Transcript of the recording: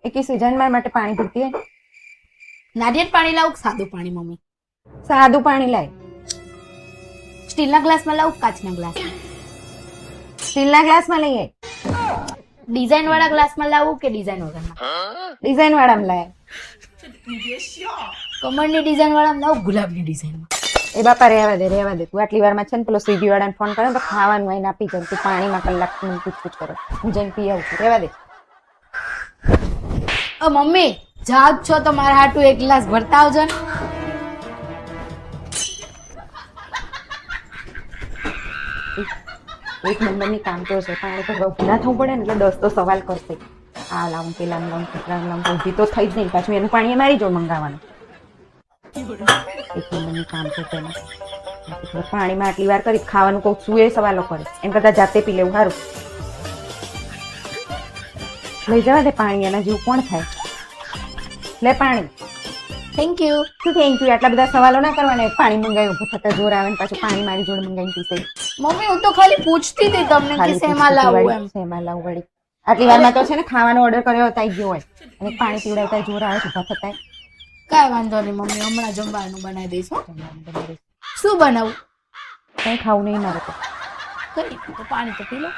એકી સીઝન માર માટે પાણી પીતી હોય. નારિયેળ પાણી લાવું કે સાદું પાણી મમ્મી? સાદું પાણી લાય. સ્ટીલના ગ્લાસમાં લાવું કે કાચના ગ્લાસમાં? સ્ટીલના ગ્લાસમાં લઈએ. ડિઝાઇન વાળા ગ્લાસમાં લાવું કે ડિઝાઇન વગરના? ડિઝાઇન વાળામાં લાય. કમળની ડિઝાઇન વાળામાં લાવું ગુલાબની ડિઝાઇનમાં? એ બાપા રહેવા દે તું આટલી વારમાં છે ને પેલો સ્વીગી વાળાને ફોન કરે તો ખાવાનું હોય આપી જાય તું પાણીમાં કલાક પૂછ કરો હું જઈને પી આવું છું. રહેવા દે. મમ્મી જાગ છો તો મારા હાટુ એક ગ્લાસ ભરતા આવજો ને. એક નંબરની કામ તો છે પાણી તો ઉભી ના થવું પડે ને એટલે 10 તો સવાલ કરશે. આ લાવું પેલા લાવું કેટલા લાવું ઊભી તો થઈ જ નહીં પાછું એનું પાણી મારી જોડ મંગાવવાનું. એક નંબરની કામ છે તેમાં પાણીમાં આટલી વાર કરી ખાવાનું કહું શું એ સવાલો કરે એમ કરતા જાતે પી લેવું સારું. લઈ જવા દે પાણી એના જેવું કોણ થાય. લે પાણી. Thank you. શું થેન્ક યુ આટલા બધા સવાલો ના કરવાના. પાણી મંગાવ્યું ઉભો થતા જોર આવે ને પાછું પાણી મારી જોડે મંગાવીને પીસે. મમ્મી હું તો ખાલી પૂછતી હતી તમને કે શેમાં લાવું એમ. શેમાં લાવું વળી આટલી વારમાં તો છે ને ખાવાનો ઓર્ડર કર્યો હતા ગયો હોય અને પાણી પીવડાવતા જોર આવે ઉભા થતા. કાંઈ વાંધો નહીં મમ્મી હમણાં જમવાનું બનાવી દઈશ. શું બનાવું? કઈ ખાવું નહીં મારે તો. કઈ પાણી તો પી લો.